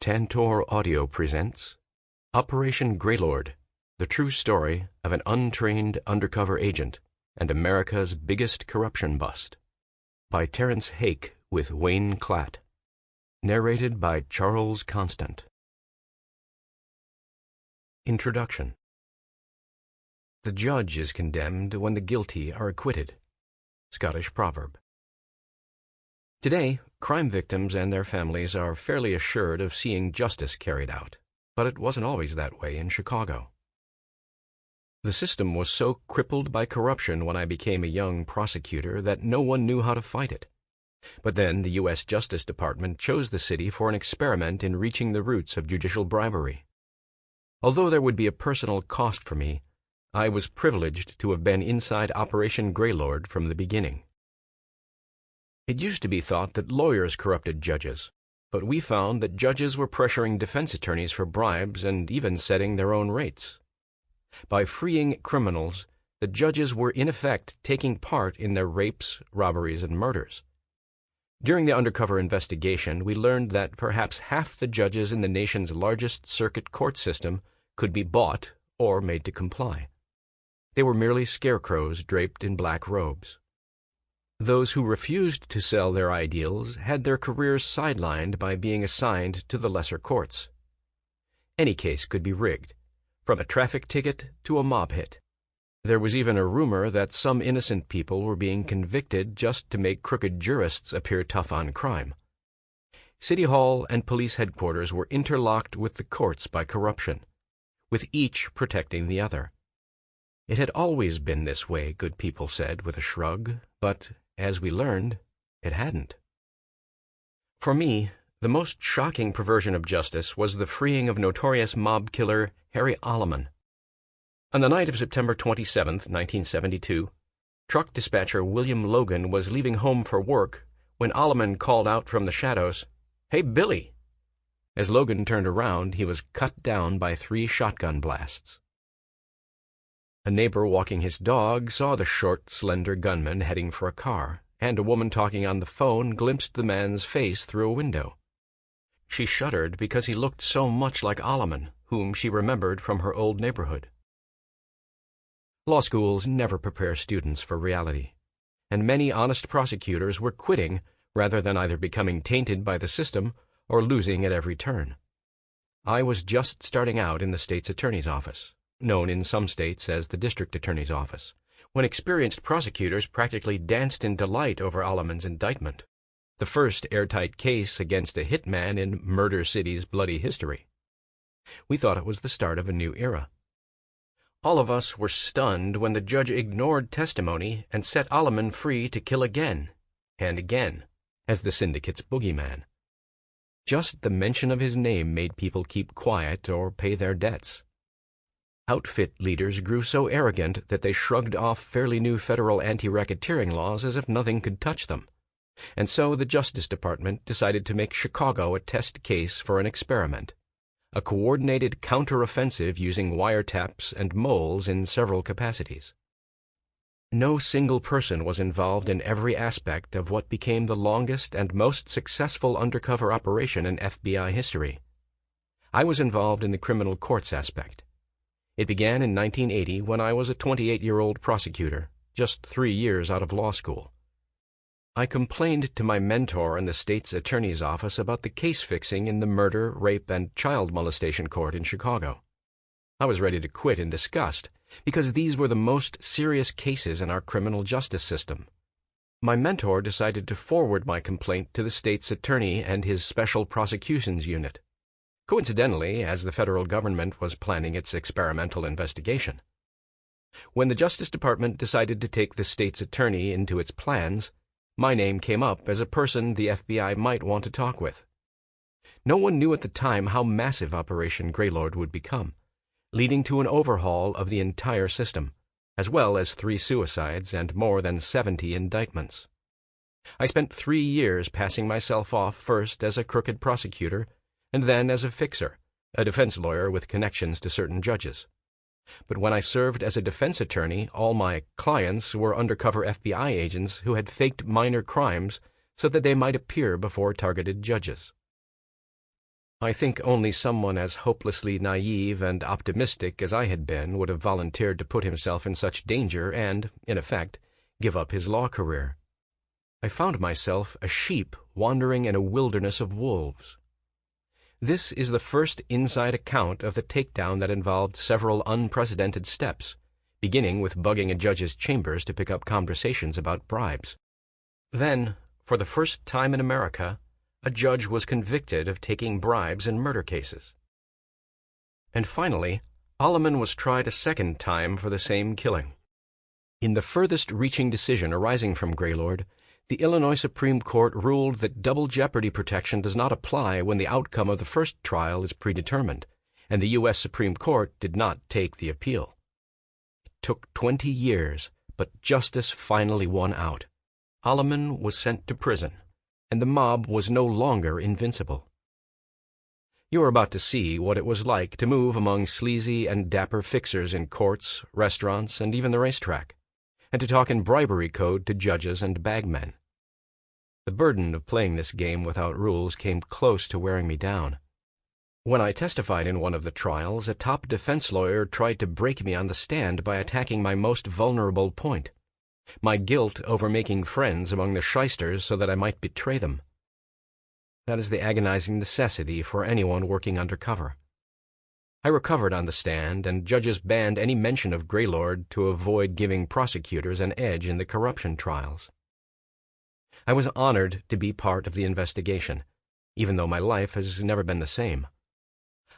Tantor Audio presents Operation Greylord, the true story of an untrained undercover agent and America's biggest corruption bust, by Terrence Hake with Wayne Klatt. Narrated by Charles Constant. Introduction. The judge is condemned when the guilty are acquitted. Scottish proverb. Today, crime victims and their families are fairly assured of seeing justice carried out, but it wasn't always that way in Chicago. The system was so crippled by corruption when I became a young prosecutor that no one knew how to fight it. But then the U.S. Justice Department chose the city for an experiment in reaching the roots of judicial bribery. Although there would be a personal cost for me, I was privileged to have been inside Operation Greylord from the beginning. It used to be thought that lawyers corrupted judges, but we found that judges were pressuring defense attorneys for bribes and even setting their own rates. By freeing criminals, the judges were in effect taking part in their rapes, robberies, and murders. During the undercover investigation, we learned that perhaps half the judges in the nation's largest circuit court system could be bought or made to comply. They were merely scarecrows draped in black robes. Those who refused to sell their ideals had their careers sidelined by being assigned to the lesser courts. Any case could be rigged, from a traffic ticket to a mob hit. There was even a rumor that some innocent people were being convicted just to make crooked jurists appear tough on crime. City Hall and police headquarters were interlocked with the courts by corruption, with each protecting the other. It had always been this way, good people said with a shrug, but, as we learned, it hadn't. For me, the most shocking perversion of justice was the freeing of notorious mob killer Harry Alleman. On the night of September 27, 1972, truck dispatcher William Logan was leaving home for work when Alleman called out from the shadows, "Hey, Billy!" As Logan turned around, he was cut down by 3 shotgun blasts. A neighbor walking his dog saw the short, slender gunman heading for a car, and a woman talking on the phone glimpsed the man's face through a window. She shuddered because he looked so much like Alleman, whom she remembered from her old neighborhood. Law schools never prepare students for reality, and many honest prosecutors were quitting rather than either becoming tainted by the system or losing at every turn. I was just starting out in the state's attorney's office, known in some states as the district attorney's office, when experienced prosecutors practically danced in delight over Alleman's indictment, the first airtight case against a hitman in Murder City's bloody history. We thought it was the start of a new era. All of us were stunned when the judge ignored testimony and set Alleman free to kill again and again as the syndicate's boogeyman. Just the mention of his name made people keep quiet or pay their debts. Outfit leaders grew so arrogant that they shrugged off fairly new federal anti-racketeering laws as if nothing could touch them. And so the Justice Department decided to make Chicago a test case for an experiment, a coordinated counter-offensive using wiretaps and moles in several capacities. No single person was involved in every aspect of what became the longest and most successful undercover operation in FBI history. I was involved in the criminal courts aspect. It began in 1980 when I was a 28-year-old prosecutor, just 3 years out of law school. I complained to my mentor in the state's attorney's office about the case fixing in the murder, rape, and child molestation court in Chicago. I was ready to quit in disgust, because these were the most serious cases in our criminal justice system. My mentor decided to forward my complaint to the state's attorney and his special prosecutions unit, coincidentally as the federal government was planning its experimental investigation. When the Justice Department decided to take the state's attorney into its plans, my name came up as a person the FBI might want to talk with. No one knew at the time how massive Operation Greylord would become, leading to an overhaul of the entire system, as well as 3 suicides and more than 70 indictments. I spent 3 years passing myself off first as a crooked prosecutor and then as a fixer, a defense lawyer with connections to certain judges. But when I served as a defense attorney, all my clients were undercover FBI agents who had faked minor crimes so that they might appear before targeted judges. I think only someone as hopelessly naive and optimistic as I had been would have volunteered to put himself in such danger and, in effect, give up his law career. I found myself a sheep wandering in a wilderness of wolves. This is the first inside account of the takedown that involved several unprecedented steps, beginning with bugging a judge's chambers to pick up conversations about bribes. Then, for the first time in America, a judge was convicted of taking bribes in murder cases. And finally, Alleman was tried a second time for the same killing. In the furthest reaching decision arising from Greylord, the Illinois Supreme Court ruled that double jeopardy protection does not apply when the outcome of the first trial is predetermined, and the U.S. Supreme Court did not take the appeal. It took 20 years, but justice finally won out. Alleman was sent to prison, and the mob was no longer invincible. You are about to see what it was like to move among sleazy and dapper fixers in courts, restaurants, and even the racetrack, and to talk in bribery code to judges and bagmen. The burden of playing this game without rules came close to wearing me down. When I testified in one of the trials, a top defense lawyer tried to break me on the stand by attacking my most vulnerable point, my guilt over making friends among the shysters so that I might betray them. That is the agonizing necessity for anyone working undercover. I recovered on the stand, and judges banned any mention of Greylord to avoid giving prosecutors an edge in the corruption trials. I was honored to be part of the investigation, even though my life has never been the same.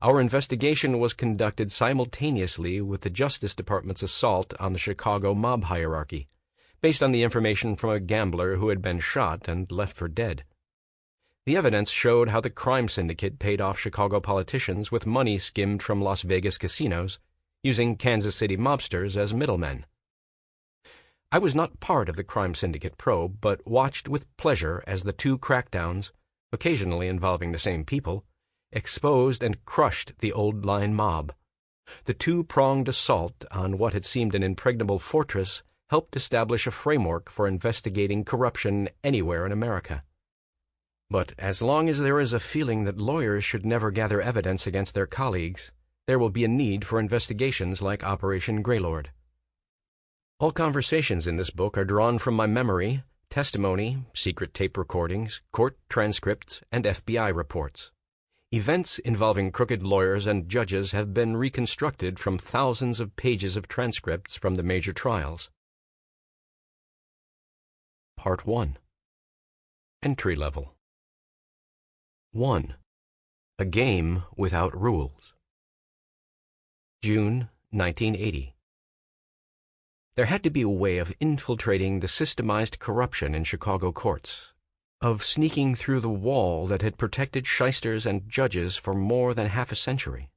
Our investigation was conducted simultaneously with the Justice Department's assault on the Chicago mob hierarchy, based on the information from a gambler who had been shot and left for dead. The evidence showed how the crime syndicate paid off Chicago politicians with money skimmed from Las Vegas casinos, using Kansas City mobsters as middlemen. I was not part of the crime syndicate probe, but watched with pleasure as the two crackdowns, occasionally involving the same people, exposed and crushed the old line mob. The two-pronged assault on what had seemed an impregnable fortress helped establish a framework for investigating corruption anywhere in America. But as long as there is a feeling that lawyers should never gather evidence against their colleagues, there will be a need for investigations like Operation Greylord. All conversations in this book are drawn from my memory, testimony, secret tape recordings, court transcripts, and FBI reports. Events involving crooked lawyers and judges have been reconstructed from thousands of pages of transcripts from the major trials. Part 1. Entry Level 1. A Game Without Rules. June 1980. There had to be a way of infiltrating the systemized corruption in Chicago courts, of sneaking through the wall that had protected shysters and judges for more than half a century.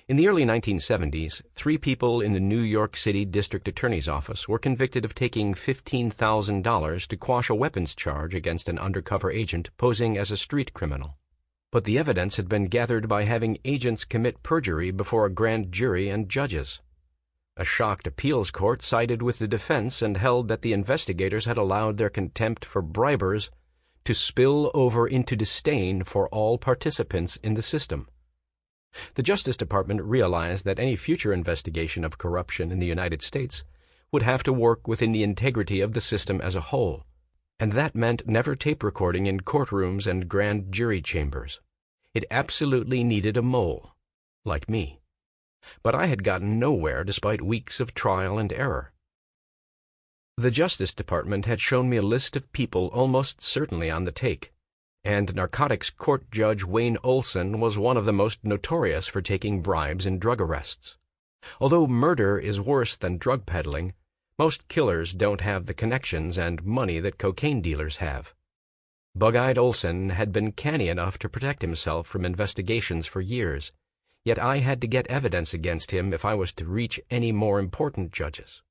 In the early 1970s, 3 people in the New York City District Attorney's Office were convicted of taking $15,000 to quash a weapons charge against an undercover agent posing as a street criminal. But the evidence had been gathered by having agents commit perjury before a grand jury and judges. A shocked appeals court sided with the defense and held that the investigators had allowed their contempt for bribers to spill over into disdain for all participants in the system. The Justice Department realized that any future investigation of corruption in the United States would have to work within the integrity of the system as a whole, and that meant never tape recording in courtrooms and grand jury chambers. It absolutely needed a mole, like me. But I had gotten nowhere despite weeks of trial and error. The Justice Department had shown me a list of people almost certainly on the take, and narcotics court judge Wayne Olson was one of the most notorious for taking bribes in drug arrests. Although murder is worse than drug peddling, most killers don't have the connections and money that cocaine dealers have. Bug-eyed Olson had been canny enough to protect himself from investigations for years, yet I had to get evidence against him if I was to reach any more important judges.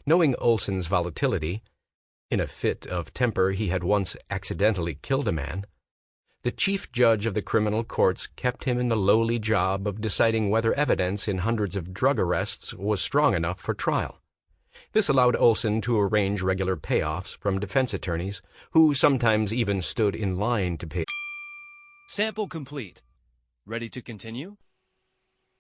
Knowing Olson's volatility, in a fit of temper he had once accidentally killed a man, the chief judge of the criminal courts kept him in the lowly job of deciding whether evidence in hundreds of drug arrests was strong enough for trial. This allowed Olson to arrange regular payoffs from defense attorneys, who sometimes even stood in line to pay. Sample complete. Ready to continue?